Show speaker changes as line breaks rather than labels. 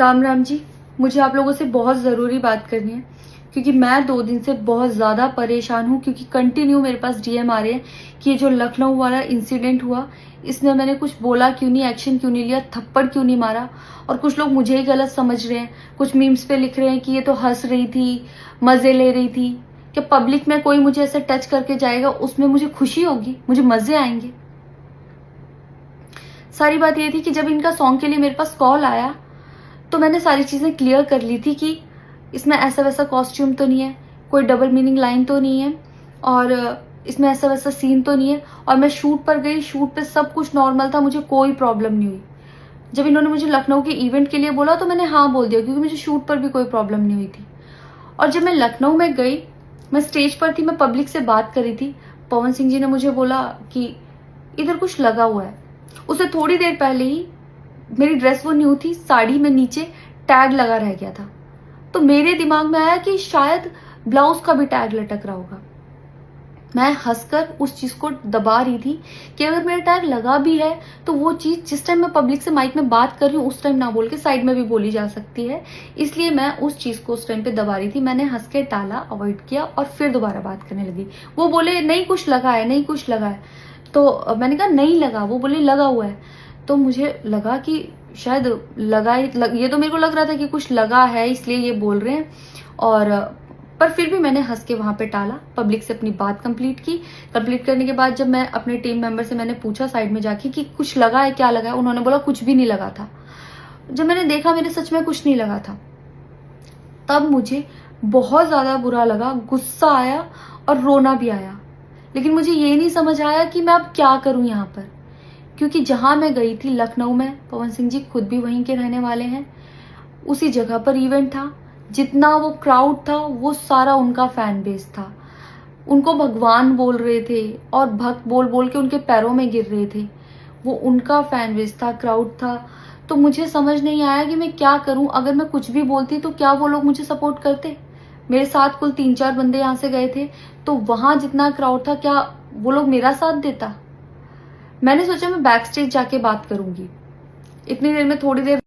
राम राम जी। मुझे आप लोगों से बहुत ज़रूरी बात करनी है क्योंकि मैं 2 दिन से बहुत ज़्यादा परेशान हूँ क्योंकि कंटिन्यू मेरे पास डीएम आ रहे हैं कि ये जो लखनऊ वाला इंसिडेंट हुआ इसमें मैंने कुछ बोला क्यों नहीं, एक्शन क्यों नहीं लिया, थप्पड़ क्यों नहीं मारा। और कुछ लोग मुझे ही गलत समझ रहे हैं, कुछ मीम्स पे लिख रहे हैं कि ये तो हंस रही थी, मज़े ले रही थी। कि पब्लिक में कोई मुझे ऐसे टच करके जाएगा उसमें मुझे खुशी होगी, मुझे मज़े आएंगे। सारी बात ये थी कि जब इनका सॉन्ग के लिए मेरे पास कॉल आया तो मैंने सारी चीज़ें क्लियर कर ली थी कि इसमें ऐसा वैसा कॉस्ट्यूम तो नहीं है, कोई डबल मीनिंग लाइन तो नहीं है और इसमें ऐसा वैसा सीन तो नहीं है। और मैं शूट पर गई, शूट पे सब कुछ नॉर्मल था, मुझे कोई प्रॉब्लम नहीं हुई। जब इन्होंने मुझे लखनऊ के इवेंट के लिए बोला तो मैंने हाँ बोल दिया क्योंकि मुझे शूट पर भी कोई प्रॉब्लम नहीं हुई थी। और जब मैं लखनऊ में गई, मैं स्टेज पर थी, मैं पब्लिक से बात करी थी, पवन सिंह जी ने मुझे बोला कि इधर कुछ लगा हुआ है। उससे थोड़ी देर पहले ही मेरी ड्रेस वो न्यू थी, साड़ी में नीचे टैग लगा रह गया था। तो मेरे दिमाग में आया कि शायद ब्लाउज का भी टैग लटक रहा होगा। मैं हंसकर उस चीज को दबा रही थी कि अगर मेरा टैग लगा भी है तो वो चीज जिस टाइम मैं पब्लिक से माइक में बात कर रही हूँ उस टाइम ना बोल के साइड में भी बोली जा सकती है, इसलिए मैं उस चीज को उस टाइम पे दबा रही थी। मैंने हंस के टाला, अवॉइड किया और फिर दोबारा बात करने लगी। वो बोले नहीं कुछ लगा है, नहीं कुछ लगा है। तो मैंने कहा नहीं लगा, वो बोले लगा हुआ है। तो मुझे लगा कि शायद ये तो मेरे को लग रहा था कि कुछ लगा है इसलिए ये बोल रहे हैं। और पर फिर भी मैंने हंस के वहां पे टाला, पब्लिक से अपनी बात कंप्लीट की। कंप्लीट करने के बाद जब मैं अपने टीम मेंबर से मैंने पूछा साइड में जाके कि कुछ लगा है, क्या लगा है, उन्होंने बोला कुछ भी नहीं लगा था। जब मैंने देखा मेरे सच में कुछ नहीं लगा था, तब मुझे बहुत ज्यादा बुरा लगा, गुस्सा आया और रोना भी आया। लेकिन मुझे ये नहीं समझ आया कि मैं अब क्या करूं यहाँ पर, क्योंकि जहां मैं गई थी लखनऊ में, पवन सिंह जी खुद भी वहीं के रहने वाले हैं, उसी जगह पर इवेंट था। जितना वो क्राउड था वो सारा उनका फैन बेस था। उनको भगवान बोल रहे थे और भक्त बोल बोल के उनके पैरों में गिर रहे थे। वो उनका फैन बेस था, क्राउड था। तो मुझे समझ नहीं आया कि मैं क्या करूं। अगर मैं कुछ भी बोलती तो क्या वो लोग मुझे सपोर्ट करते। मेरे साथ कुल 3-4 बंदे यहाँ से गए थे, तो वहां जितना क्राउड था क्या वो लोग मेरा साथ देता। मैंने सोचा मैं बैक स्टेज जाके बात करूंगी। इतनी देर में थोड़ी देर